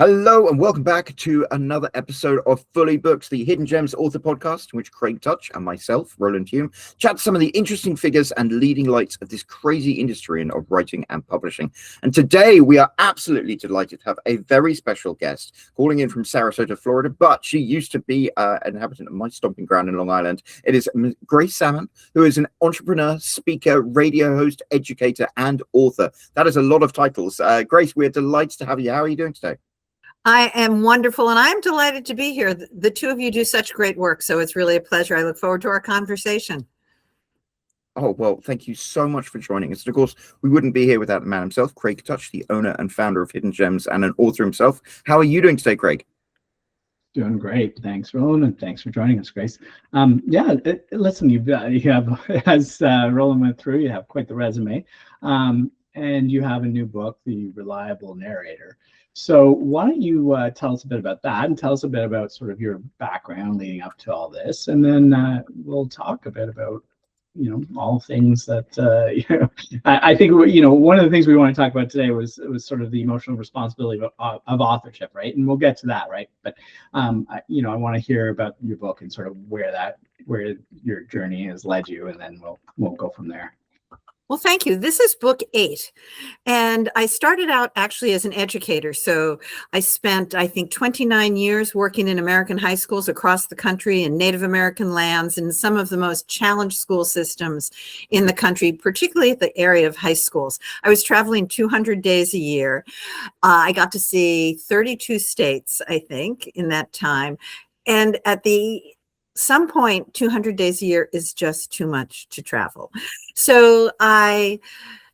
Hello and welcome back to another episode of Fully Booked, the Hidden Gems author podcast, in which Craig Touch and myself, Roland Hume, chat some of the interesting figures and leading lights of this crazy industry of writing and publishing. And today we are absolutely delighted to have a very special guest calling in from Sarasota, Florida, but she used to be an inhabitant of my stomping ground in Long Island. It is Grace Sammon, who is an entrepreneur, speaker, radio host, educator, and author. That is a lot of titles. Grace, we're delighted to have you. How are you doing today? I am wonderful, and I'm delighted to be here. The two of you do such great work, so it's really a pleasure. I look forward to our conversation. Oh, well, thank you so much for joining us. And of course, we wouldn't be here without the man himself, Craig Touch, the owner and founder of Hidden Gems and an author himself. How are you doing today, Craig? Doing great. Thanks, Roland, and thanks for joining us, Grace. Listen, you have, as Roland went through, you have quite the resume, and you have a new book, The Reliable Narrator. So why don't you tell us a bit about that and tell us a bit about sort of your background leading up to all this, and then we'll talk a bit about, all things that, I think, one of the things we want to talk about today was sort of the emotional responsibility of authorship, right? And we'll get to that, right? But, I want to hear about your book and sort of where your journey has led you, and then we'll go from there. Well, thank you. This is book 8. And I started out actually as an educator. So I spent, I think, 29 years working in American high schools across the country in Native American lands and some of the most challenged school systems in the country, particularly the area of high schools. I was traveling 200 days a year. I got to see 32 states, I think, in that time. And at some point, 200 days a year is just too much to travel. So I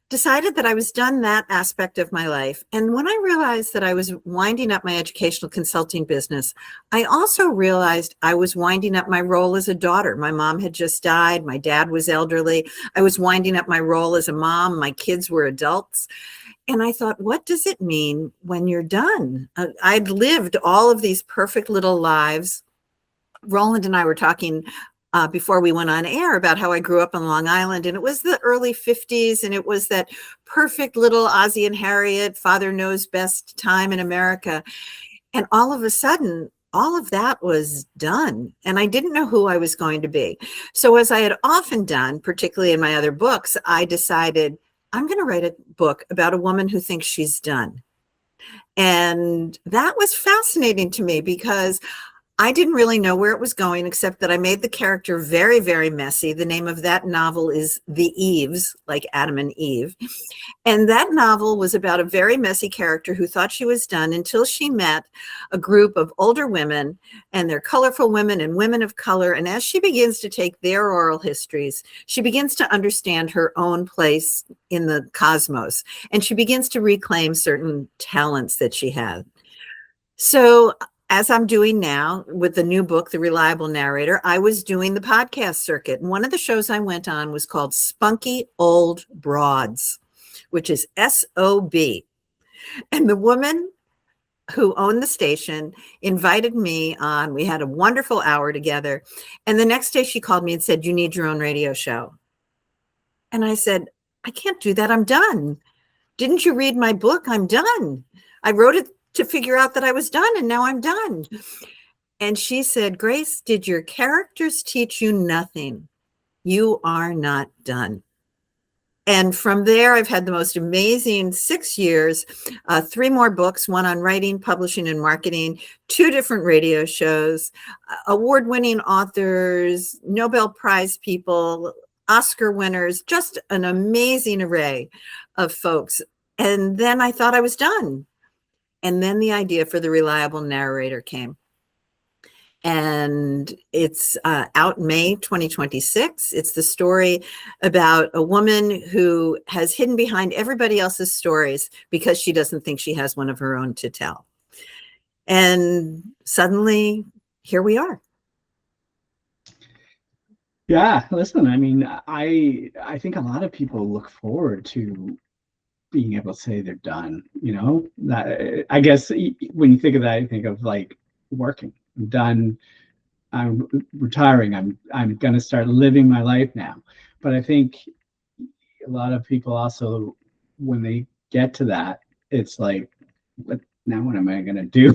decided that I was done that aspect of my life. And when I realized that I was winding up my educational consulting business, I also realized I was winding up my role as a daughter. My mom had just died. My dad was elderly. I was winding up my role as a mom. My kids were adults. And I thought, what does it mean when you're done? I'd lived all of these perfect little lives. Roland and I were talking before we went on air about how I grew up on Long Island, and it was the early 50s, and it was that perfect little Ozzie and Harriet, Father Knows Best time in America. And all of a sudden, all of that was done, and I didn't know who I was going to be. So as I had often done, particularly in my other books, I decided I'm going to write a book about a woman who thinks she's done. And that was fascinating to me because I didn't really know where it was going, except that I made the character very, very messy. The name of that novel is The Eves, like Adam and Eve. And that novel was about a very messy character who thought she was done until she met a group of older women, and they're colorful women and women of color. And as she begins to take their oral histories, she begins to understand her own place in the cosmos, and she begins to reclaim certain talents that she had. So as I'm doing now with the new book, The Reliable Narrator, I was doing the podcast circuit. And one of the shows I went on was called Spunky Old Broads, which is SOB. And the woman who owned the station invited me on. We had a wonderful hour together. And the next day she called me and said, "You need your own radio show." And I said, "I can't do that. I'm done. Didn't you read my book? I'm done. I wrote it to figure out that I was done, and now I'm done." And she said, "Grace, did your characters teach you nothing? You are not done." And from there, I've had the most amazing 6 years, 3 more books, one on writing, publishing, and marketing, 2 different radio shows, award-winning authors, Nobel Prize people, Oscar winners, just an amazing array of folks. And then I thought I was done. And then the idea for The Reliable Narrator came. And it's out May 2026. It's the story about a woman who has hidden behind everybody else's stories because she doesn't think she has one of her own to tell. And suddenly, here we are. Yeah, listen, I mean, I think a lot of people look forward to being able to say they're done, that I guess when you think of that, you think of like working. I'm done. I'm retiring. I'm going to start living my life now. But I think a lot of people also, when they get to that, it's like, now what am I going to do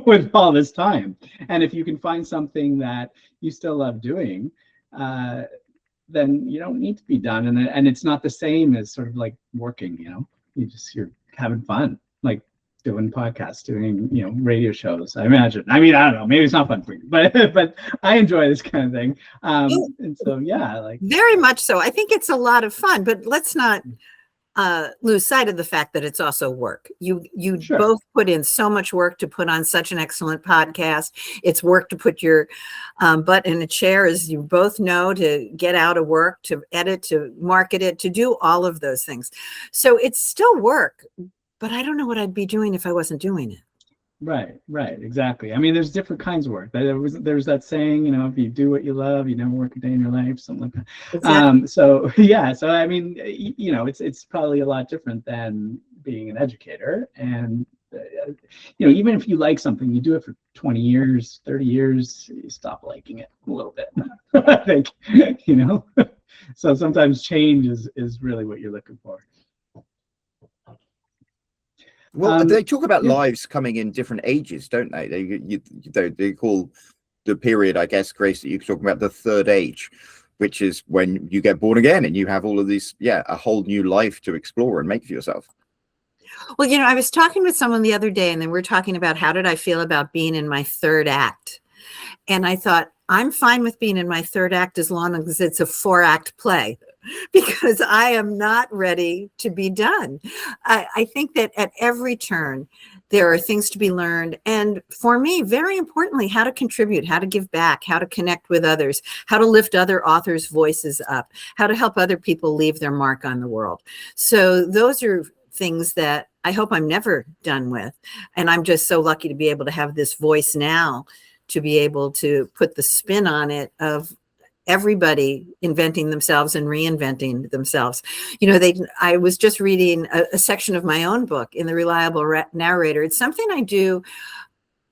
with all this time? And if you can find something that you still love doing, then you don't need to be done. And it's not the same as sort of like working, you're having fun, like doing podcasts, doing, radio shows, I imagine. I mean, I don't know, maybe it's not fun for you, but I enjoy this kind of thing. And so, yeah, like very much so. I think it's a lot of fun, but let's not lose sight of the fact that it's also work. You Sure. both put in so much work to put on such an excellent podcast. It's work to put your butt in a chair, as you both know, to get out of work, to edit, to market it, to do all of those things. So it's still work, but I don't know what I'd be doing if I wasn't doing it. Right, exactly. I mean, there's different kinds of work. There's that saying, if you do what you love, you never work a day in your life, something like that. Exactly. So yeah, so I mean, it's probably a lot different than being an educator. And even if you like something, you do it for 20 years, 30 years, you stop liking it a little bit. I think, So sometimes change is really what you're looking for. Well, they talk about lives coming in different ages, don't they? They call the period, I guess, Grace, that you're talking about the third age, which is when you get born again and you have all of these, a whole new life to explore and make for yourself. Well, I was talking with someone the other day, and then we're talking about how did I feel about being in my third act. And I thought, I'm fine with being in my third act as long as it's a 4-act play, because I am not ready to be done. I think that at every turn, there are things to be learned. And for me, very importantly, how to contribute, how to give back, how to connect with others, how to lift other authors' voices up, how to help other people leave their mark on the world. So those are things that I hope I'm never done with. And I'm just so lucky to be able to have this voice now, to be able to put the spin on it of everybody inventing themselves and reinventing themselves. I was just reading a section of my own book in The Reliable Narrator. It's something I do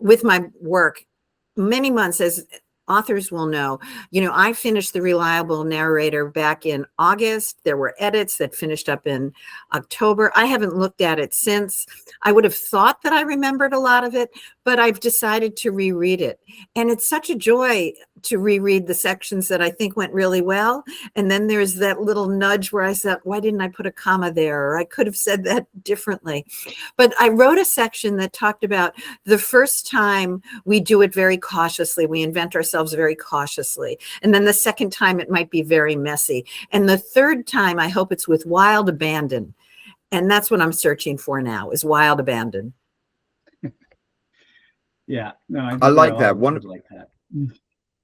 with my work many months, as authors will know. I finished The Reliable Narrator back in August. There were edits that finished up in October. I haven't looked at it since. I would have thought that I remembered a lot of it, but I've decided to reread it. And it's such a joy to reread the sections that I think went really well. And then there's that little nudge where I said, why didn't I put a comma there? Or I could have said that differently. But I wrote a section that talked about the first time we do it very cautiously. We invent ourselves very cautiously. And then the second time it might be very messy. And the third time, I hope it's with wild abandon. And that's what I'm searching for now, is wild abandon. Yeah, no, I like that. Like that.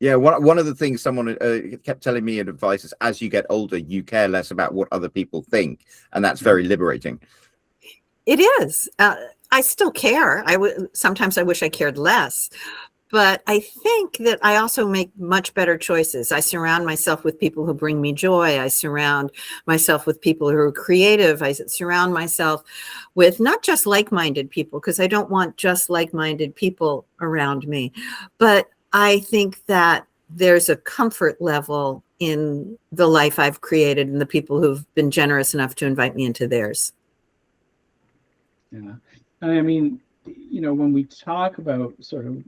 Yeah, one of the things someone kept telling me in advice is, as you get older, you care less about what other people think, and that's very liberating. It is. I still care. Sometimes I wish I cared less, but I think that I also make much better choices. I surround myself with people who bring me joy. I surround myself with people who are creative. I surround myself with not just like-minded people, because I don't want just like-minded people around me, but I think that there's a comfort level in the life I've created and the people who've been generous enough to invite me into theirs. Yeah. I mean, when we talk about sort of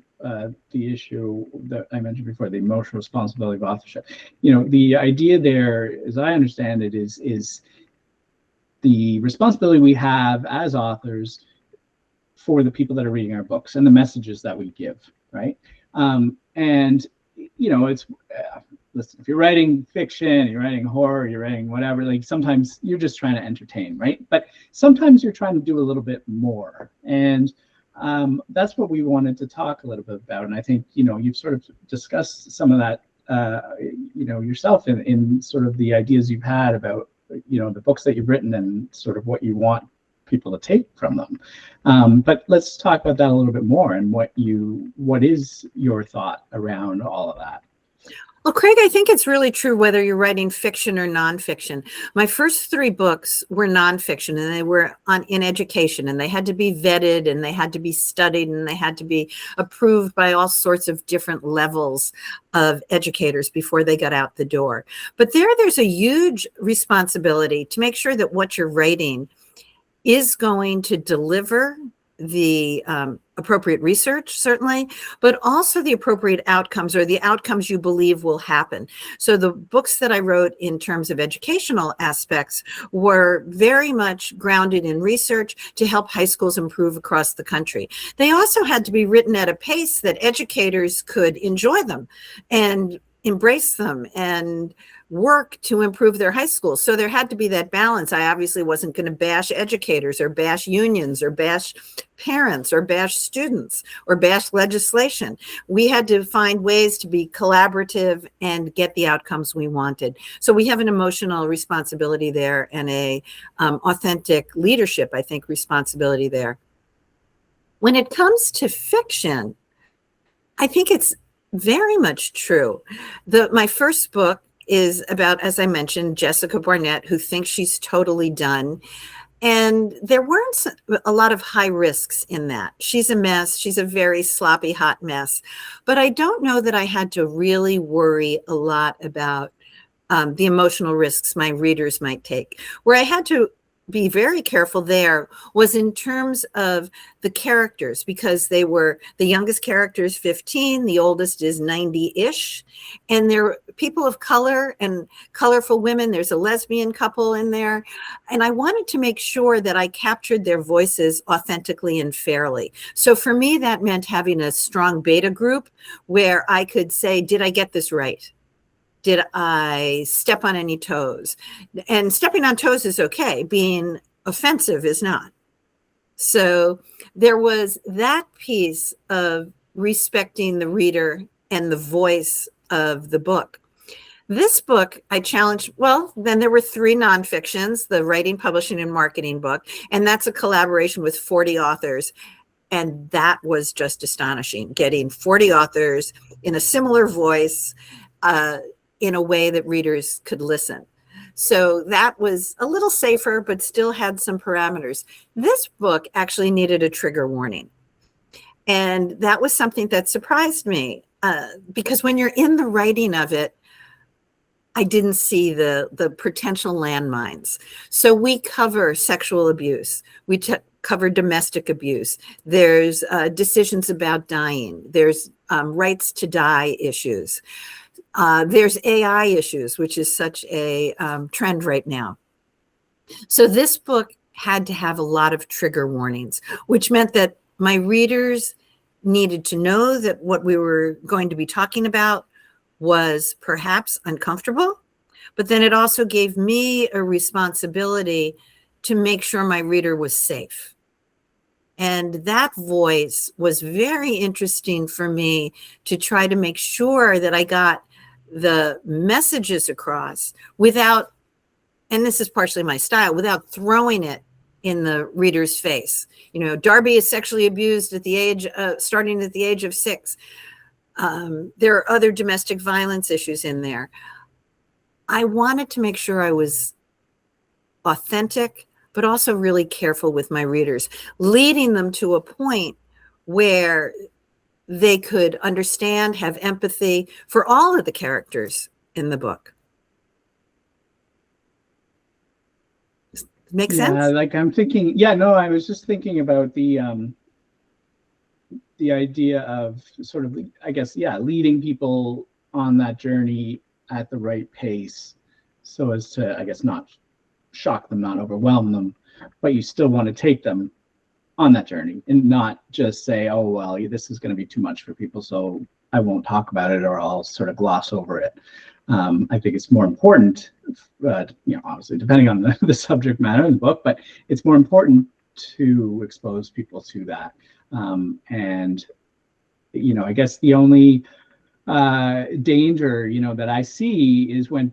the issue that I mentioned before, the emotional responsibility of authorship, the idea there, as I understand it, is the responsibility we have as authors for the people that are reading our books and the messages that we give, right? And it's listen, if you're writing fiction, you're writing horror, you're writing whatever, like sometimes you're just trying to entertain, right? But sometimes you're trying to do a little bit more. And that's what we wanted to talk a little bit about. And I think, you've sort of discussed some of that, yourself in sort of the ideas you've had about, the books that you've written and sort of what you want people to take from them. But let's talk about that a little bit more, and what is your thought around all of that? Well, Craig, I think it's really true whether you're writing fiction or nonfiction. My first 3 books were nonfiction, and they were in education, and they had to be vetted, and they had to be studied, and they had to be approved by all sorts of different levels of educators before they got out the door. But there's a huge responsibility to make sure that what you're writing is going to deliver the appropriate research, certainly, but also the appropriate outcomes, or the outcomes you believe will happen. So the books that I wrote in terms of educational aspects were very much grounded in research to help high schools improve across the country. They also had to be written at a pace that educators could enjoy them and embrace them and work to improve their high schools. So there had to be that balance. I obviously wasn't going to bash educators or bash unions or bash parents or bash students or bash legislation. We had to find ways to be collaborative and get the outcomes we wanted. So we have an emotional responsibility there and a authentic leadership, I think, responsibility there. When it comes to fiction, I think it's very much true. My first book is about, as I mentioned, Jessica Barnett, who thinks she's totally done. And there weren't a lot of high risks in that. She's a mess. She's a very sloppy, hot mess. But I don't know that I had to really worry a lot about the emotional risks my readers might take. Where I had to be very careful there was in terms of the characters, because they were, the youngest character is 15, the oldest is 90-ish, and they're people of color and colorful women. There's a lesbian couple in there, and I wanted to make sure that I captured their voices authentically and fairly. So for me, that meant having a strong beta group where I could say, did I get this right? Did I step on any toes? And stepping on toes is okay. Being offensive is not. So there was that piece of respecting the reader and the voice of the book. This book, I challenged, well, then there were 3 nonfictions, the writing, publishing, and marketing book, and that's a collaboration with 40 authors. And that was just astonishing, getting 40 authors in a similar voice, in a way that readers could listen. So that was a little safer, but still had some parameters. This book actually needed a trigger warning. And that was something that surprised me, because when you're in the writing of it, I didn't see the potential landmines. So we cover sexual abuse. We cover domestic abuse. There's decisions about dying. There's rights to die issues. There's AI issues, which is such a trend right now. So this book had to have a lot of trigger warnings, which meant that my readers needed to know that what we were going to be talking about was perhaps uncomfortable, but then it also gave me a responsibility to make sure my reader was safe. And that voice was very interesting for me to try to make sure that I got the messages across without, and this is partially my style, without throwing it in the reader's face. You know, Darby is sexually abused at the age, starting at the age of 6. There are other domestic violence issues in there. I wanted to make sure I was authentic, but also really careful with my readers, leading them to a point where they could understand, have empathy for all of the characters in the book. Make sense? Yeah, like I'm thinking, yeah, no, I was just thinking about the idea of sort of, I guess, yeah, leading people on that journey at the right pace so as to, I guess, not shock them, not overwhelm them, but you still want to take them on that journey and not just say, oh, well, this is going to be too much for people, so I won't talk about it, or I'll sort of gloss over it. I think it's more important, obviously, depending on the subject matter in the book, but it's more important to expose people to that. And, I guess the only danger, that I see is when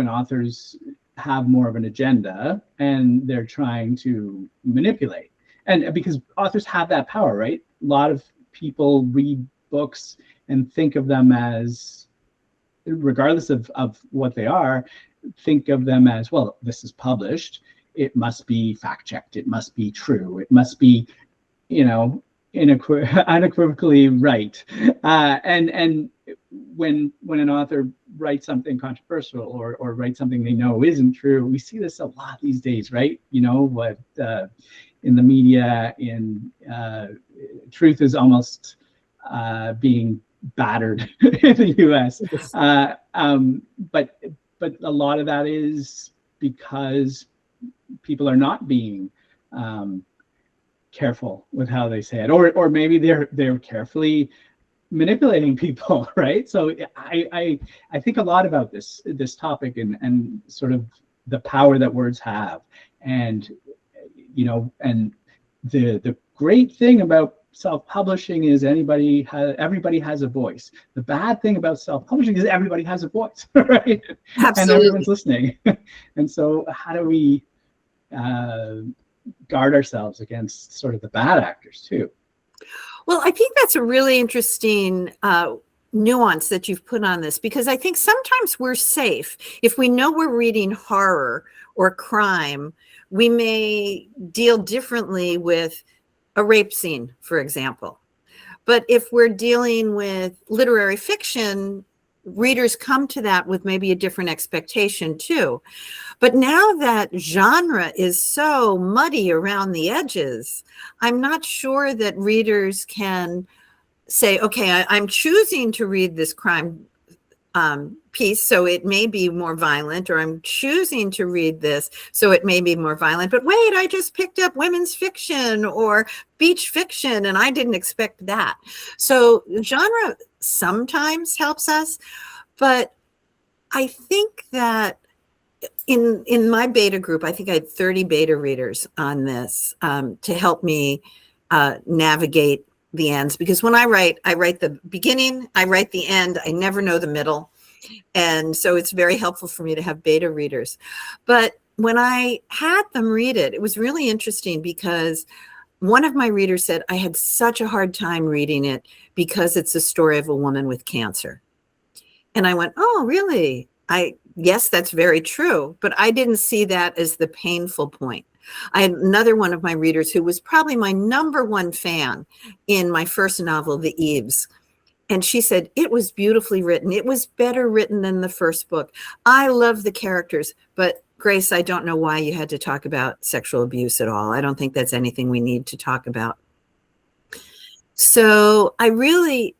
authors have more of an agenda and they're trying to manipulate. And because authors have that power, right? A lot of people read books and think of them as, regardless of what they are, think of them as, well, this is published. It must be fact-checked. It must be true. It must be, unequivocally right. And when an author writes something controversial or writes something they know isn't true, we see this a lot these days, right? in the media, truth is almost being battered in the US. But a lot of that is because people are not being careful with how they say it, or maybe they're carefully manipulating people, right? So I think a lot about this topic and sort of the power that words have, and and the great thing about self-publishing is everybody has a voice. The bad thing about self-publishing is everybody has a voice, right? Absolutely. And everyone's listening. And so how do we guard ourselves against sort of the bad actors too? Well, I think that's a really interesting nuance that you've put on this, because I think sometimes we're safe. If we know we're reading horror or crime, we may deal differently with a rape scene, for example. But if we're dealing with literary fiction, readers come to that with maybe a different expectation too. But now that genre is so muddy around the edges, I'm not sure that readers can say, okay, I'm choosing to read this crime piece, so it may be more violent, or I'm choosing to read this, so it may be more violent. But wait, I just picked up women's fiction or beach fiction, and I didn't expect that. So genre sometimes helps us, but I think that in my beta group, I think I had 30 beta readers on this to help me navigate the ends, because when I write the beginning, I write the end, I never know the middle. And so it's very helpful for me to have beta readers. But when I had them read it, it was really interesting, because one of my readers said, I had such a hard time reading it because it's a story of a woman with cancer. And I went, oh, really? Yes, that's very true. But I didn't see that as the painful point. I had another one of my readers who was probably my #1 fan in my first novel, The Eves. And she said, it was beautifully written. It was better written than the first book. I love the characters, but Grace, I don't know why you had to talk about sexual abuse at all. I don't think that's anything we need to talk about. So I really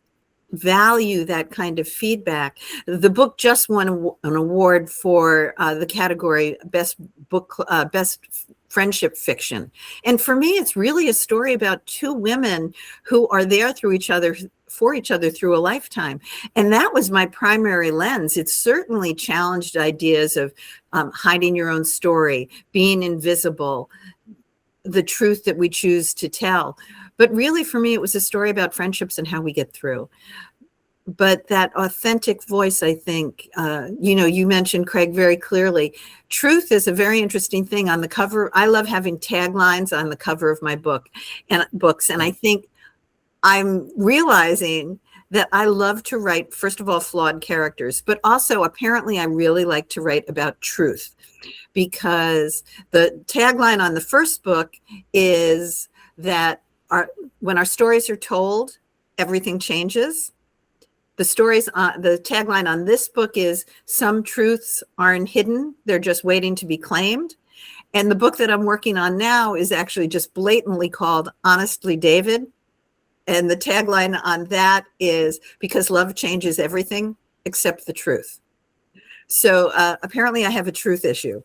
value that kind of feedback. The book just won an award for the category Best Friendship Fiction. And for me, it's really a story about two women who are there for each other through a lifetime. And that was my primary lens. It certainly challenged ideas of hiding your own story, being invisible, the truth that we choose to tell. But really, for me, it was a story about friendships and how we get through. But that authentic voice, I think, you mentioned, Craig, very clearly. Truth is a very interesting thing on the cover. I love having taglines on the cover of my books. And I think I'm realizing that I love to write, first of all, flawed characters, but also apparently I really like to write about truth, because the tagline on the first book is that when our stories are told, everything changes. The tagline on this book is, some truths aren't hidden, they're just waiting to be claimed. And the book that I'm working on now is actually just blatantly called Honestly, David. And the tagline on that is, because love changes everything except the truth. So apparently I have a truth issue.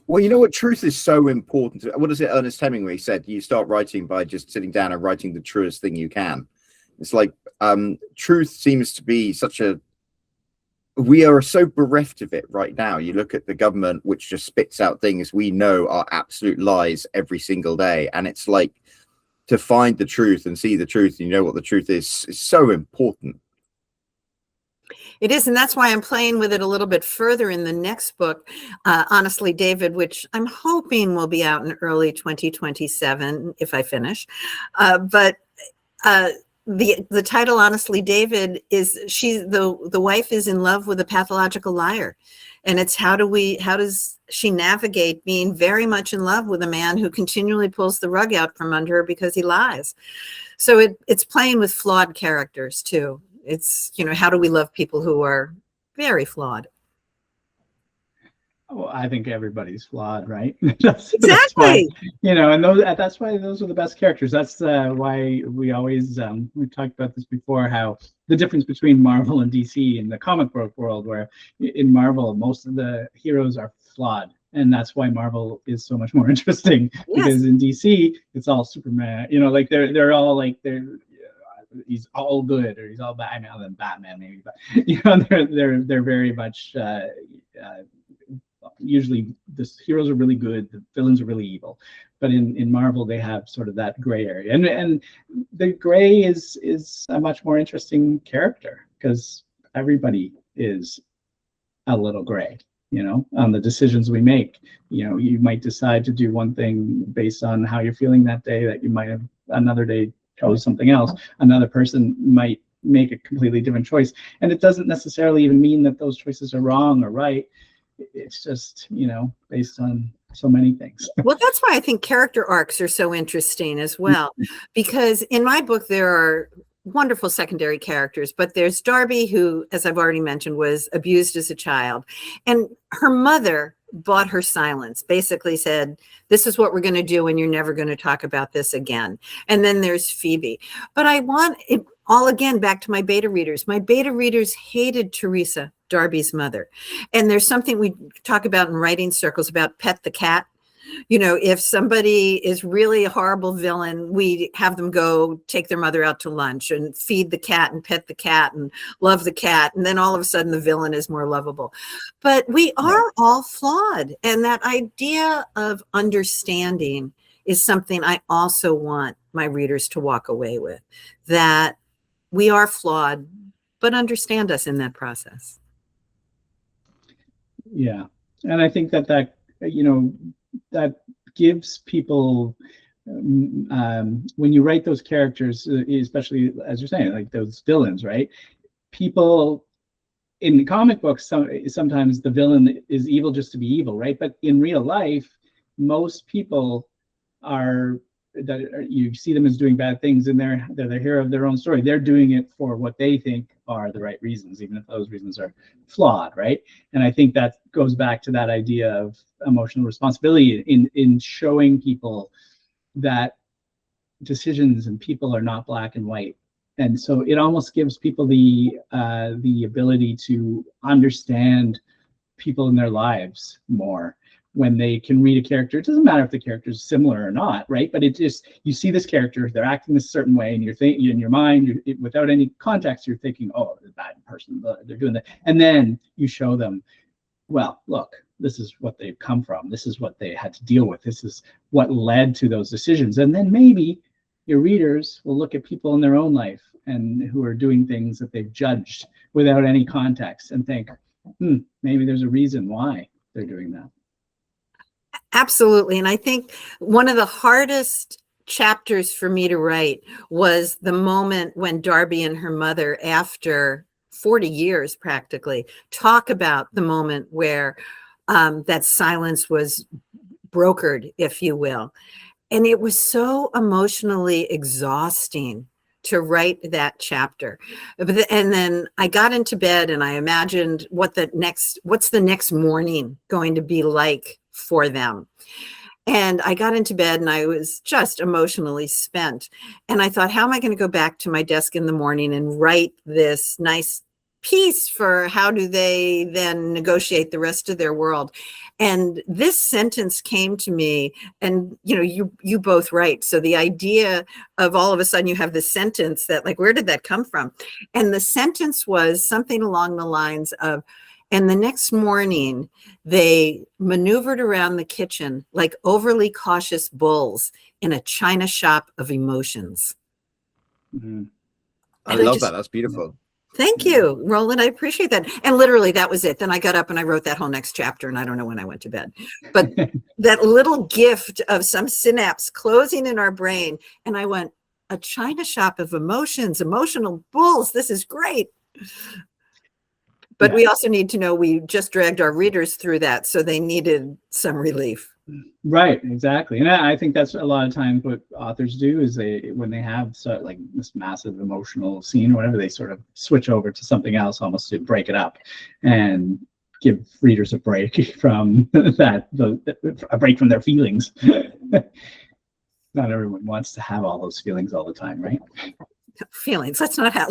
Well, you know what? Truth is so important. What is it Ernest Hemingway said? You start writing by just sitting down and writing the truest thing you can. It's like truth seems to be we are so bereft of it right now. You look at the government, which just spits out things we know are absolute lies every single day. And it's like, to find the truth and see the truth, and you know what the truth is so important. It is, and that's why I'm playing with it a little bit further in the next book, Honestly, David, which I'm hoping will be out in early 2027 if I finish. But the title, Honestly, David, is the wife is in love with a pathological liar. And it's how does she navigate being very much in love with a man who continually pulls the rug out from under her because he lies. So it's playing with flawed characters too. It's, how do we love people who are very flawed? Well, I think everybody's flawed, right? Exactly. That's why, and that's why those are the best characters. That's why we always we've talked about this before, how the difference between Marvel and DC in the comic book world, where in Marvel most of the heroes are flawed, and that's why Marvel is so much more interesting. Yes. Because in DC it's all Superman, like they're all like he's all good or he's all bad. Other than Batman maybe, but they're very much usually the heroes are really good, the villains are really evil. But in Marvel they have sort of that gray area, and the gray is a much more interesting character because everybody is a little gray, on the decisions we make. You might decide to do one thing based on how you're feeling that day, that you might have another day chose something else. Another person might make a completely different choice, and it doesn't necessarily even mean that those choices are wrong or right. It's just, based on so many things. Well, that's why I think character arcs are so interesting as well, because in my book, there are wonderful secondary characters, but there's Darby, who, as I've already mentioned, was abused as a child. And her mother bought her silence, basically said, this is what we're going to do, and you're never going to talk about this again. And then there's Phoebe. But I want it all again back to my beta readers. My beta readers hated Teresa, Darby's mother. And there's something we talk about in writing circles about pet the cat. If somebody is really a horrible villain, we have them go take their mother out to lunch and feed the cat and pet the cat and love the cat. And then all of a sudden the villain is more lovable. But we are all flawed. And that idea of understanding is something I also want my readers to walk away with, that we are flawed, but understand us in that process. Yeah. And I think that gives people, when you write those characters, especially as you're saying, like those villains, right? People in comic books, sometimes the villain is evil just to be evil, right? But in real life, most people you see them as doing bad things, and they're the hero of their own story. They're doing it for what they think are the right reasons, even if those reasons are flawed, right? And I think that goes back to that idea of emotional responsibility in showing people that decisions and people are not black and white. And so it almost gives people the ability to understand people in their lives more. When they can read a character, it doesn't matter if the character is similar or not, right? But it just, you see this character, they're acting this certain way, and you're thinking in your mind, without any context, you're thinking, oh, they're a bad person, they're doing that. And then you show them, well, look, this is what they've come from. This is what they had to deal with. This is what led to those decisions. And then maybe your readers will look at people in their own life and who are doing things that they've judged without any context and think, maybe there's a reason why they're doing that. Absolutely. And I think one of the hardest chapters for me to write was the moment when Darby and her mother, after 40 years practically, talk about the moment where that silence was brokered, if you will. And it was so emotionally exhausting to write that chapter. And then I got into bed and I imagined what's the next morning going to be like for them. And I got into bed and I was just emotionally spent. And I thought, how am I going to go back to my desk in the morning and write this nice piece for how do they then negotiate the rest of their world? And this sentence came to me, and you both write. So the idea of all of a sudden you have this sentence that, like, where did that come from? And the sentence was something along the lines of, and the next morning, they maneuvered around the kitchen like overly cautious bulls in a china shop of emotions. Mm-hmm. I love that. That's beautiful. Thank you, Roland. I appreciate that. And literally, that was it. Then I got up and I wrote that whole next chapter, and I don't know when I went to bed. But that little gift of some synapse closing in our brain, and I went, a china shop of emotions, emotional bulls. This is great. But we also need to know we just dragged our readers through that, so they needed some relief. Right, exactly. And I think that's a lot of times what authors do is when they have like this massive emotional scene or whatever, they sort of switch over to something else almost to break it up and give readers a break from a break from their feelings. Not everyone wants to have all those feelings all the time, right? Feelings. Let's not have.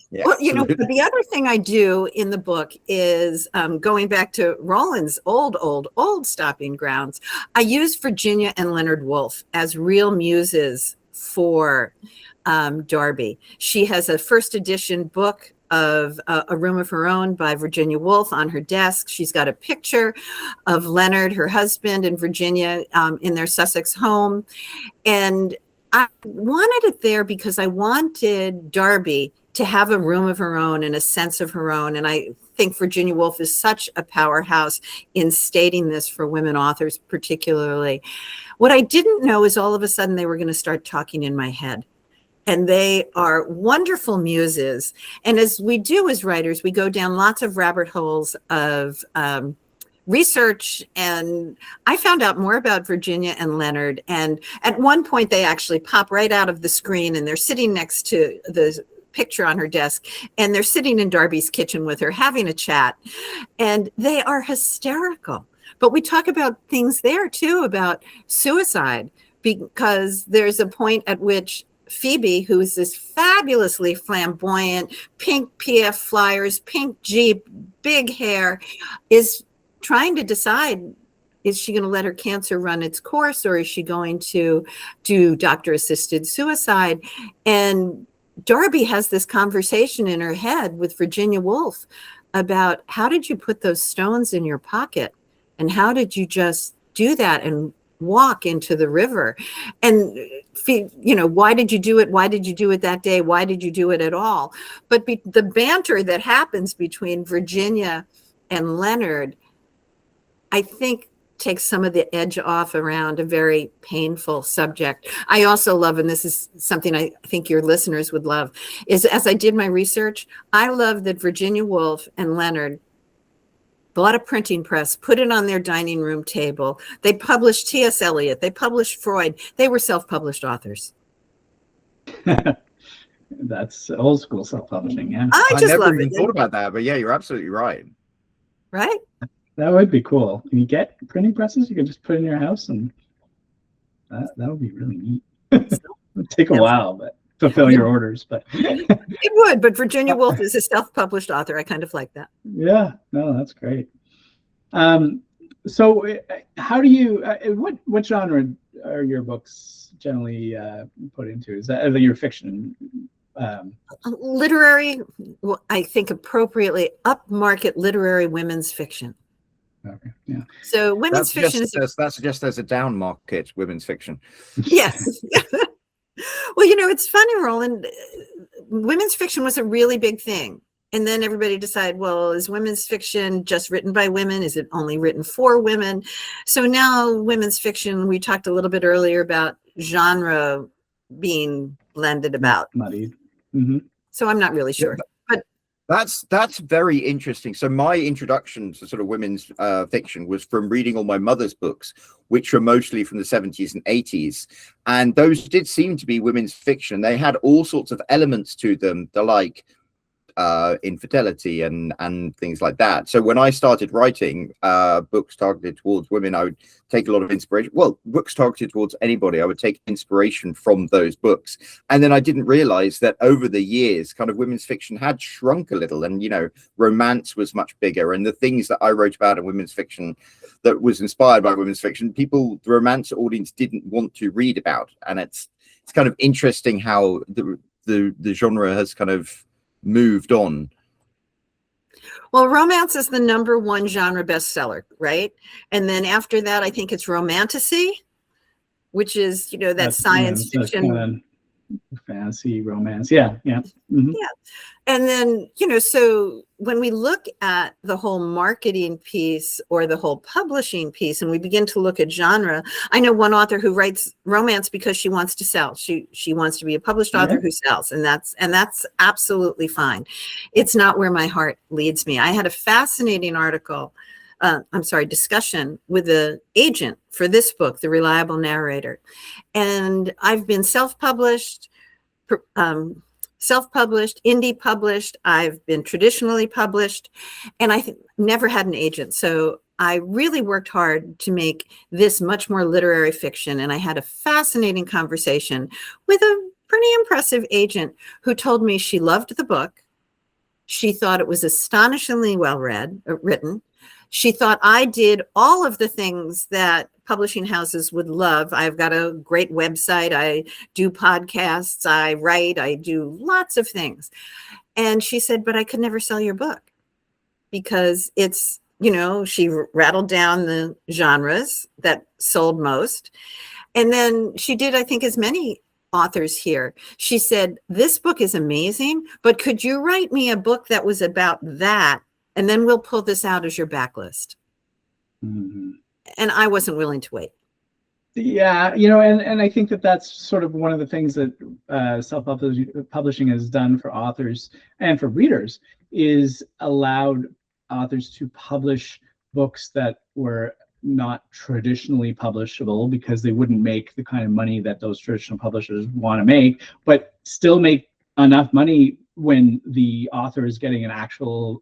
Yeah, Well, absolutely. the other thing I do in the book is going back to Roland's old stopping grounds. I use Virginia and Leonard Woolf as real muses for Darby. She has a first edition book of A Room of Her Own by Virginia Woolf on her desk. She's got a picture of Leonard, her husband, and Virginia in their Sussex home. And I wanted it there because I wanted Darby to have a room of her own and a sense of her own. And I think Virginia Woolf is such a powerhouse in stating this for women authors, particularly. What I didn't know is all of a sudden they were going to start talking in my head. And they are wonderful muses. And as we do as writers, we go down lots of rabbit holes of research, and I found out more about Virginia and Leonard. And at one point, they actually pop right out of the screen, and they're sitting next to the picture on her desk, and they're sitting in Darby's kitchen with her having a chat, and they are hysterical. But we talk about things there too, about suicide, because there's a point at which Phoebe, who is this fabulously flamboyant, pink PF flyers, pink Jeep, big hair, is trying to decide, is she going to let her cancer run its course, or is she going to do doctor-assisted suicide? And Darby has this conversation in her head with Virginia Woolf about, how did you put those stones in your pocket? And how did you just do that and walk into the river? And, why did you do it? Why did you do it that day? Why did you do it at all? But the banter that happens between Virginia and Leonard, I think, takes some of the edge off around a very painful subject. I also love, and this is something I think your listeners would love, is as I did my research, I love that Virginia Woolf and Leonard bought a printing press, put it on their dining room table. They published T.S. Eliot. They published Freud. They were self-published authors. That's old school self-publishing, yeah. I just never love even it. thought about that, but yeah, you're absolutely right. Right? That would be cool. Can you get printing presses you can just put in your house, and that would be really neat. It would take a while, but fulfill your orders. But it would. But Virginia Woolf is a self-published author. I kind of like that. Yeah, no, that's great. So, how do you? What genre are your books generally put into? Is that your fiction? Literary, I think appropriately upmarket literary women's fiction. Okay, yeah. So women's fiction is that suggests there's a down market women's fiction. Yes. Well, it's funny, Roland. Women's fiction was a really big thing. And then everybody decided, well, is women's fiction just written by women? Is it only written for women? So now women's fiction, we talked a little bit earlier about genre being blended about. Muddied. Mm-hmm. So I'm not really sure. That's very interesting. So my introduction to sort of women's fiction was from reading all my mother's books, which were mostly from the 70s and 80s. And those did seem to be women's fiction. They had all sorts of elements to them, like infidelity and things like that. So when I started writing books targeted towards women, I would take a lot of inspiration. Well, books targeted towards anybody, I would take inspiration from those books. And then I didn't realize that over the years, kind of women's fiction had shrunk a little, and romance was much bigger. And the things that I wrote about in women's fiction that was inspired by women's fiction, the romance audience didn't want to read about. And it's kind of interesting how the genre has kind of moved on. Well, romance is the #1 genre bestseller, right? And then after that, I think it's romantasy, which is, that's science fiction. Fantasy, romance. Yeah. Mm-hmm. Yeah. And then, so when we look at the whole marketing piece or the whole publishing piece, and we begin to look at genre, I know one author who writes romance because she wants to sell. She wants to be a published author who sells, and that's absolutely fine. It's not where my heart leads me. I had a fascinating discussion with the agent for this book, The Reliable Narrator. And I've been self-published, self-published, indie published. I've been traditionally published, and I never had an agent. So I really worked hard to make this much more literary fiction. And I had a fascinating conversation with a pretty impressive agent who told me she loved the book. She thought it was astonishingly well written. She thought I did all of the things that publishing houses would love. I've got a great website. I do podcasts. I write. I do lots of things. And she said, but I could never sell your book because it's, she rattled down the genres that sold most. And then she did, I think, as many authors here. She said, this book is amazing, but could you write me a book that was about that? And then we'll pull this out as your backlist. Mm-hmm. And I wasn't willing to wait. Yeah, and I think that's sort of one of the things that self-publishing has done for authors and for readers is allowed authors to publish books that were not traditionally publishable because they wouldn't make the kind of money that those traditional publishers want to make, but still make enough money when the author is getting an actual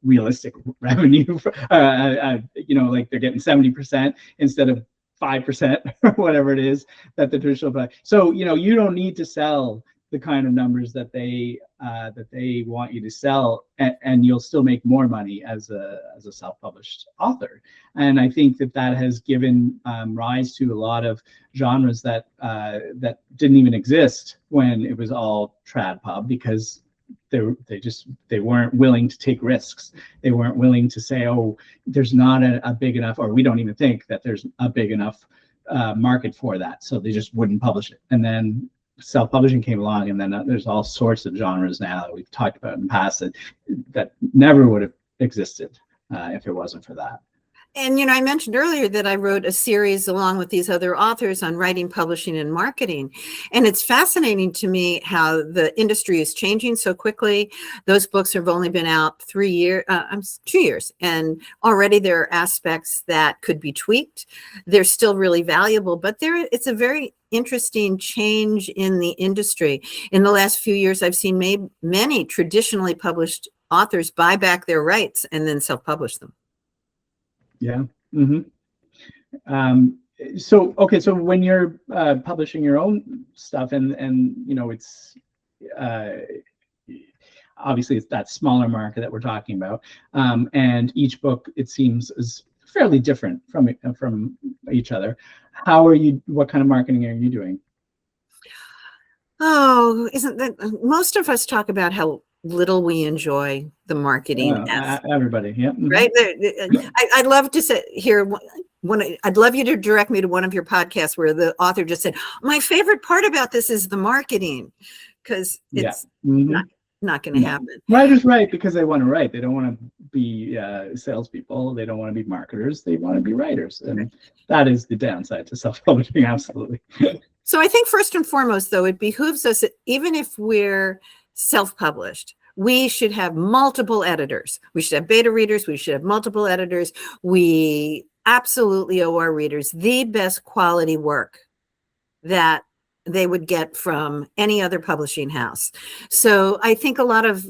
realistic revenue, like they're getting 70% instead of 5% or whatever it is that the traditional. So you don't need to sell the kind of numbers that they want you to sell, and you'll still make more money as a self-published author. And I think that has given rise to a lot of genres that didn't even exist when it was all trad pub, because they weren't willing to take risks. They weren't willing to say, oh, there's not a big enough, or we don't even think that there's a big enough market for that, so they just wouldn't publish it. And then self-publishing came along, and then there's all sorts of genres now that we've talked about in the past that never would have existed if it wasn't for that. And, I mentioned earlier that I wrote a series along with these other authors on writing, publishing, and marketing. And it's fascinating to me how the industry is changing so quickly. Those books have only been out 2 years. And already there are aspects that could be tweaked. They're still really valuable, but it's a very interesting change in the industry. In the last few years, I've seen many traditionally published authors buy back their rights and then self-publish them. Yeah. Mm-hmm. So when you're publishing your own stuff, and it's obviously it's that smaller market that we're talking about, and each book, it seems, is fairly different from each other. What kind of marketing are you doing? Oh, isn't that most of us talk about how little we enjoy the marketing? Everybody, yeah. Mm-hmm. Right. I'd love to I'd love you to direct me to one of your podcasts where the author just said, my favorite part about this is the marketing, because it's not going to happen. Writers write because they want to write. They don't want to be salespeople. They don't want to be marketers. They want to be writers. And that is the downside to self-publishing, absolutely. So I think first and foremost, though, it behooves us, even if we're self-published, we should have multiple editors. We should have beta readers. We should have multiple editors. We absolutely owe our readers the best quality work that they would get from any other publishing house. So I think a lot of,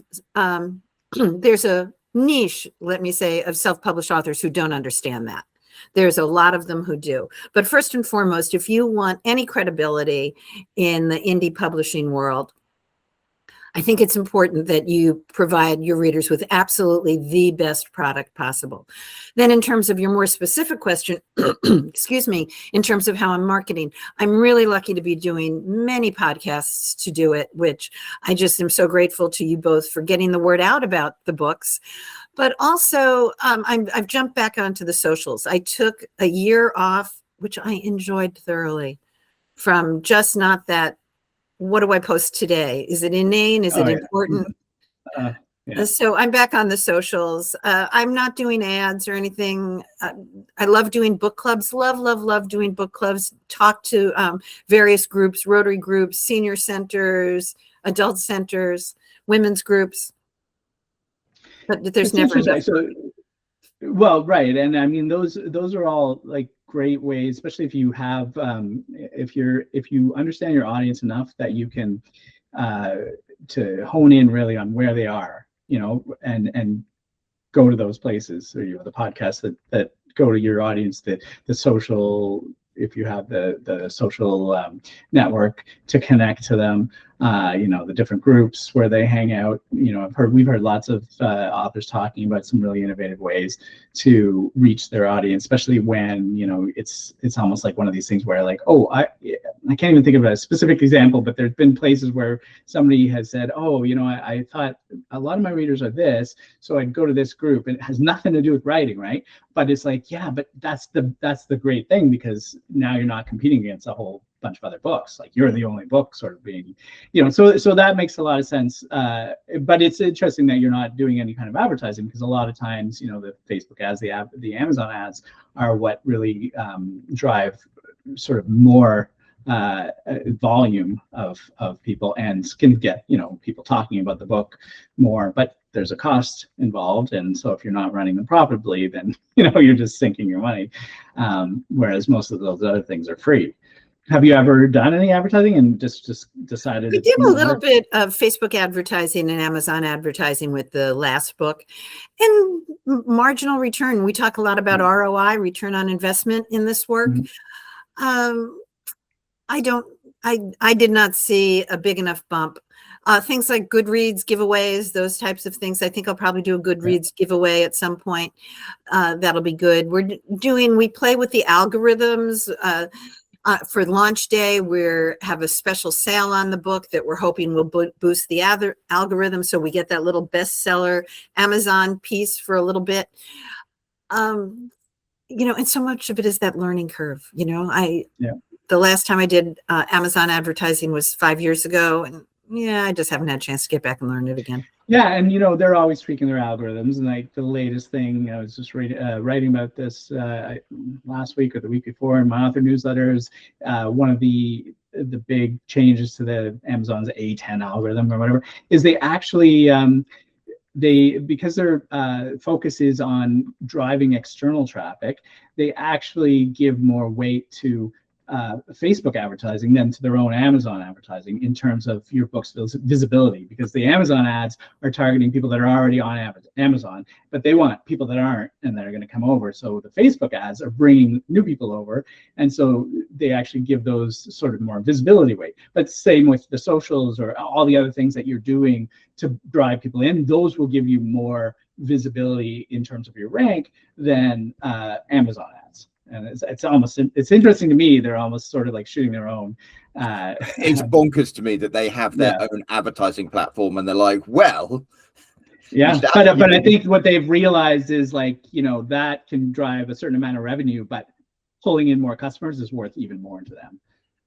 there's a niche, let me say, of self-published authors who don't understand that. There's a lot of them who do. But first and foremost, if you want any credibility in the indie publishing world, I think it's important that you provide your readers with absolutely the best product possible. Then in terms of your more specific question, excuse me, in terms of how I'm marketing, I'm really lucky to be doing many podcasts to do it, which I just am so grateful to you both for getting the word out about the books. But also, I've jumped back onto the socials. I took a year off, which I enjoyed thoroughly, from just not that, what do I post today? Is it inane? Is it important? Yeah. So I'm back on the socials. I'm not doing ads or anything. I love doing book clubs. Love doing book clubs. Talk to various groups, Rotary groups, senior centers, adult centers, women's groups. But there's never enough. Well, right, and I mean those are all like great ways, especially if you have if you understand your audience enough that you can to hone in really on where they are, and go to those places, or the podcasts that go to your audience, the social, if you have the social network to connect to them, the different groups where they hang out. We've heard lots of authors talking about some really innovative ways to reach their audience, especially when it's almost like one of these things where like, I can't even think of a specific example, but there's been places where somebody has said, I thought a lot of my readers are this, so I'd go to this group, and it has nothing to do with writing, right? But it's like, yeah, but that's the great thing, because now you're not competing against a whole bunch of other books. Like, you're the only book sort of being, so that makes a lot of sense. But it's interesting that you're not doing any kind of advertising, because a lot of times, the Facebook ads, the Amazon ads are what really drive sort of more volume of people, and can get people talking about the book more. But there's a cost involved, and so if you're not running them profitably, then you're just sinking your money, whereas most of those other things are free. Have you ever done any advertising and just decided? We did a little bit of Facebook advertising and Amazon advertising with the last book, and marginal return. We talk a lot about ROI, return on investment, in this work. I did not see a big enough bump. Things like Goodreads giveaways, those types of things. I think I'll probably do a Goodreads giveaway at some point. That'll be good. We play with the algorithms. For launch day, we have a special sale on the book that we're hoping will boost the other algorithm, so we get that little bestseller Amazon piece for a little bit. And so much of it is that learning curve. The last time I did Amazon advertising was 5 years ago, and I just haven't had a chance to get back and learn it again. Yeah, and they're always tweaking their algorithms. And like the latest thing, I was just writing about this last week or the week before in my author newsletters. One of the big changes to the Amazon's A10 algorithm or whatever is they actually because their focus is on driving external traffic, they actually give more weight to Facebook advertising than to their own Amazon advertising in terms of your book's visibility, because the Amazon ads are targeting people that are already on Amazon, but they want people that aren't and that are going to come over. So the Facebook ads are bringing new people over, and so they actually give those sort of more visibility weight. But same with the socials or all the other things that you're doing to drive people in, those will give you more visibility in terms of your rank than Amazon ads. And it's interesting to me. They're almost sort of like shooting their own. It's bonkers to me that they have their own advertising platform, and they're like, well, yeah. But I think what they've realized is like, that can drive a certain amount of revenue, but pulling in more customers is worth even more to them.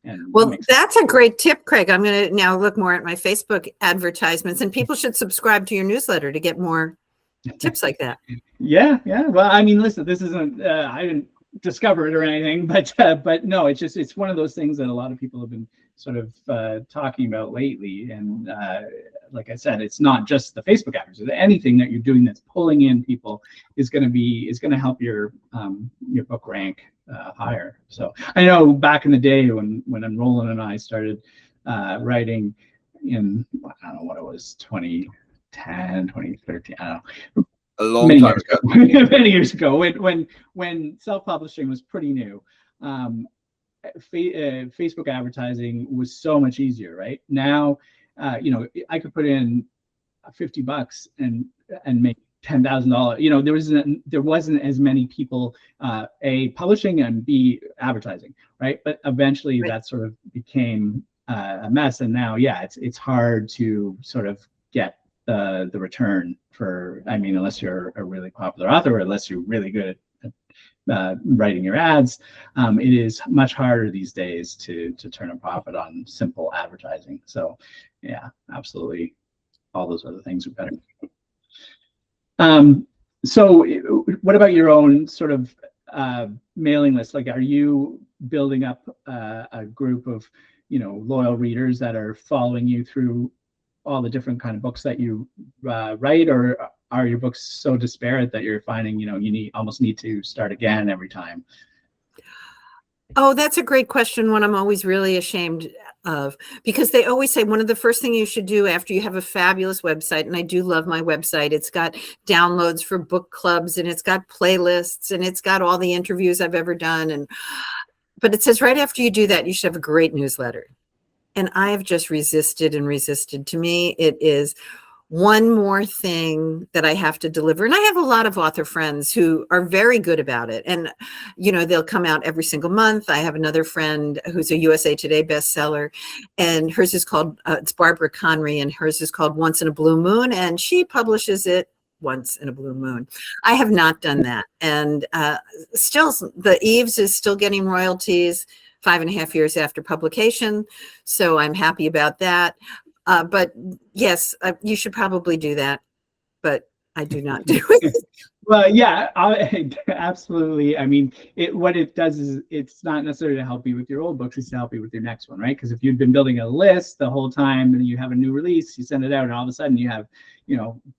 And well, that's a great tip, Craig. I'm going to now look more at my Facebook advertisements, and people should subscribe to your newsletter to get more tips like that. Yeah. Well, I mean, listen, this isn't. I didn't discover it or anything, but no, it's one of those things that a lot of people have been sort of talking about lately. And like I said, it's not just the Facebook advertising. Anything that you're doing that's pulling in people is going to help your book rank higher. So I know back in the day when Roland and I started writing in, I don't know what it was, 2010, 2013, I don't know. A long time ago. Many years ago, when self-publishing was pretty new, Facebook advertising was so much easier. Right now, I could put in $50 and make $10,000. There wasn't as many people A, publishing, and B, advertising, right? But eventually that sort of became a mess, and now it's hard to sort of get the return for, unless you're a really popular author, or unless you're really good at writing your ads. It is much harder these days to turn a profit on simple advertising. So yeah, absolutely, all those other things are better. So what about your own sort of mailing list? Like, are you building up a group of loyal readers that are following you through all the different kind of books that you write, or are your books so disparate that you're finding you almost need to start again every time? Oh, that's a great question, one I'm always really ashamed of, because they always say one of the first things you should do after you have a fabulous website, and I do love my website. It's got downloads for book clubs, and it's got playlists, and it's got all the interviews I've ever done. But it says right after you do that, you should have a great newsletter. And I have just resisted and resisted. To me, it is one more thing that I have to deliver. And I have a lot of author friends who are very good about it. And, they'll come out every single month. I have another friend who's a USA Today bestseller, and hers is called, it's Barbara Conry, and hers is called Once in a Blue Moon. And she publishes it once in a blue moon. I have not done that. And still, the Eves is still getting royalties 5.5 years after publication. So I'm happy about that. But yes, you should probably do that, but I do not do it. Well, yeah, absolutely. I mean, what it does is it's not necessarily to help you with your old books, it's to help you with your next one, right? Because if you've been building a list the whole time and you have a new release, you send it out, and all of a sudden you have,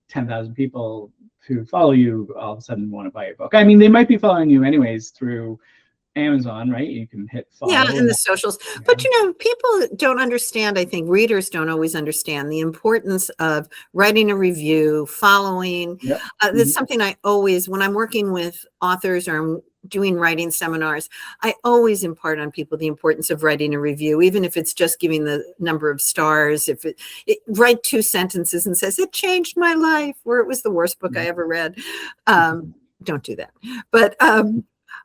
10,000 people who follow you all of a sudden want to buy your book. I mean, they might be following you anyways through Amazon, right? You can hit follow. Yeah, and the socials. But people don't understand, I think readers don't always understand the importance of writing a review, following. Yep. That's something I always, when I'm working with authors or I'm doing writing seminars, I always impart on people the importance of writing a review, even if it's just giving the number of stars. If it write 2 sentences and says, it changed my life, or it was the worst book I ever read. Don't do that. But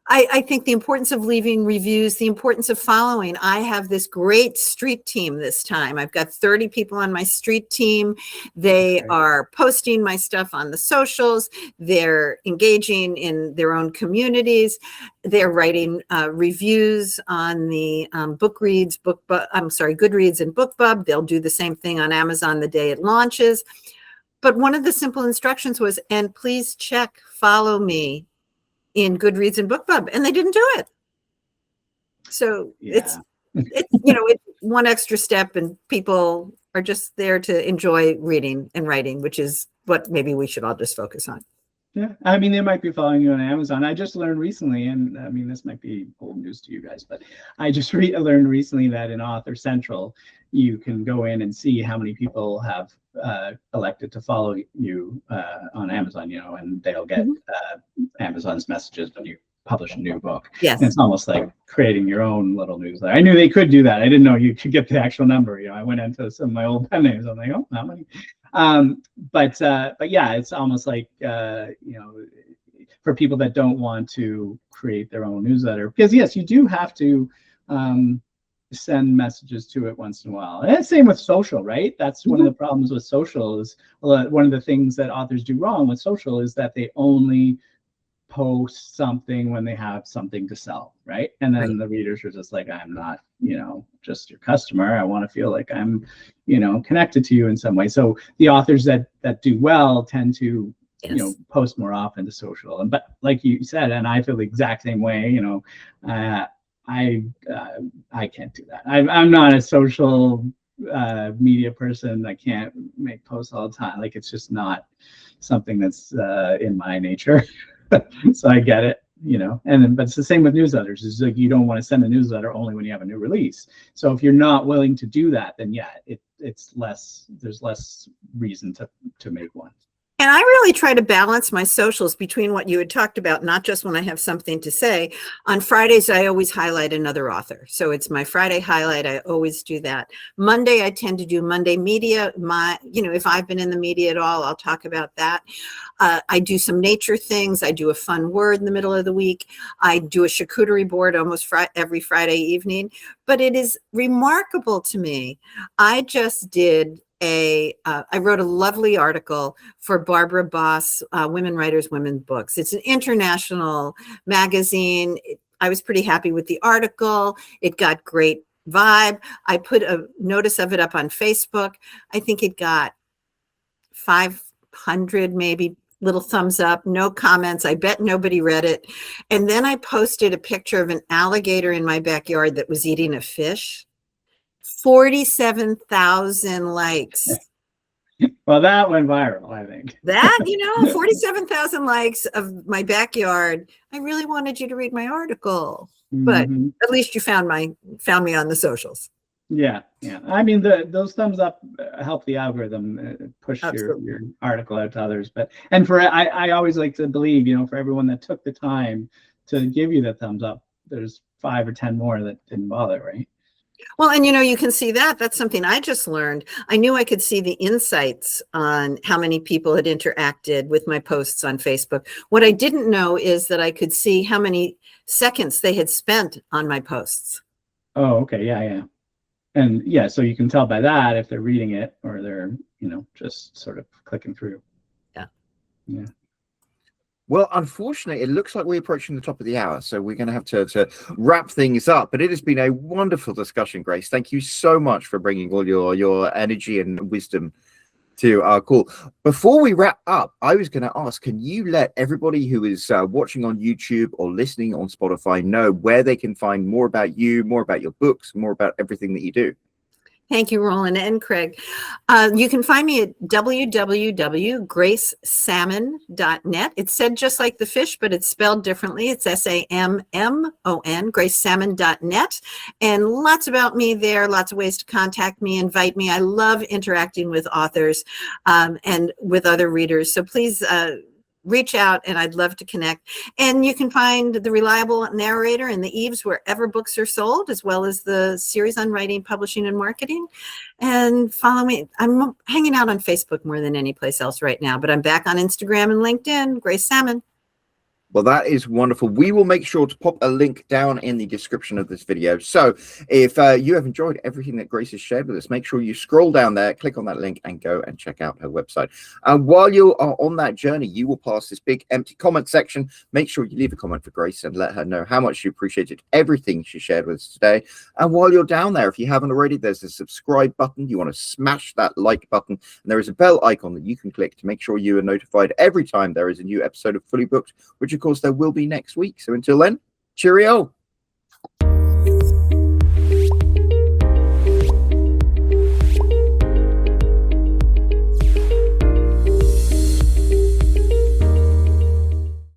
I think the importance of leaving reviews, the importance of following. I have this great street team this time. I've got 30 people on my street team. They are posting my stuff on the socials. They're engaging in their own communities. They're writing reviews on the Goodreads and BookBub. They'll do the same thing on Amazon the day it launches. But one of the simple instructions was, and please follow me in Goodreads and BookBub, and they didn't do it. So it's one extra step, and people are just there to enjoy reading and writing, which is what maybe we should all just focus on. Yeah, I mean, they might be following you on Amazon. I just learned recently, and I mean, this might be old news to you guys, but I just learned recently that in Author Central, you can go in and see how many people have elected to follow you on Amazon, and they'll get Amazon's messages when you publish a new book. Yes. And it's almost like creating your own little newsletter. I knew they could do that. I didn't know you could get the actual number. I went into some of my old pen names. I'm like, oh, how many? But yeah, it's almost like, for people that don't want to create their own newsletter, because yes, you do have to send messages to it once in a while. And same with social, right? That's one of the problems with social is one of the things that authors do wrong with social is that they only post something when they have something to sell, right? And then the readers are just like, I'm not, just your customer. I want to feel like I'm, connected to you in some way. So the authors that do well tend to, post more often to social. And but like you said, and I feel the exact same way, I can't do that. I'm not a social media person. I can't make posts all the time. Like, it's just not something that's in my nature. So I get it, but it's the same with newsletters. It's like, you don't want to send a newsletter only when you have a new release. So if you're not willing to do that, then yeah, there's less reason to make one. And I really try to balance my socials between what you had talked about, not just when I have something to say. On Fridays, I always highlight another author. So it's my Friday highlight. I always do that. Monday, I tend to do Monday media. If I've been in the media at all, I'll talk about that. I do some nature things. I do a fun word in the middle of the week. I do a charcuterie board almost every Friday evening. But it is remarkable to me. I just did I wrote a lovely article for Barbara Boss, Women Writers, Women Books. It's an international magazine. I was pretty happy with the article. It got great vibe. I put a notice of it up on Facebook. I think it got 500 maybe little thumbs up, no comments. I bet nobody read it. And then I posted a picture of an alligator in my backyard that was eating a fish. 47,000 likes. Well, that went viral, I think. 47,000 likes of my backyard. I really wanted you to read my article, but at least you found me on the socials. Yeah. I mean, those thumbs up help the algorithm push your article out to others. But I always like to believe, for everyone that took the time to give you the thumbs up, there's 5 or 10 more that didn't bother, right? Well, and you can see that's something I just learned. I knew I could see the insights on how many people had interacted with my posts on Facebook. What I didn't know is that I could see how many seconds they had spent on my posts. Oh, okay. Yeah. And yeah, so you can tell by that if they're reading it or they're, just sort of clicking through. Yeah. Well, unfortunately, it looks like we're approaching the top of the hour, so we're going to have to wrap things up. But it has been a wonderful discussion, Grace. Thank you so much for bringing all your energy and wisdom to our call. Before we wrap up, I was going to ask, can you let everybody who is watching on YouTube or listening on Spotify know where they can find more about you, more about your books, more about everything that you do? Thank you, Roland and Craig. You can find me at www.gracesammon.net. It's said just like the fish, but it's spelled differently. It's Sammon, gracesammon.net. And lots about me there, lots of ways to contact me, invite me. I love interacting with authors and with other readers. So please reach out, and I'd love to connect. And you can find The Reliable Narrator and The Eves wherever books are sold, as well as the series on writing, publishing, and marketing. And follow me. I'm hanging out on Facebook more than any place else right now, but I'm back on Instagram and LinkedIn, Grace Sammon. Well, that is wonderful. We will make sure to pop a link down in the description of this video. So if you have enjoyed everything that Grace has shared with us, make sure you scroll down there, click on that link, and go and check out her website. And while you are on that journey, you will pass this big empty comment section. Make sure you leave a comment for Grace and let her know how much you appreciated everything she shared with us today. And while you're down there, if you haven't already, there's a subscribe button. You want to smash that like button, and there is a bell icon that you can click to make sure you are notified every time there is a new episode of Fully Booked, which of course there will be next week. So until then, cheerio.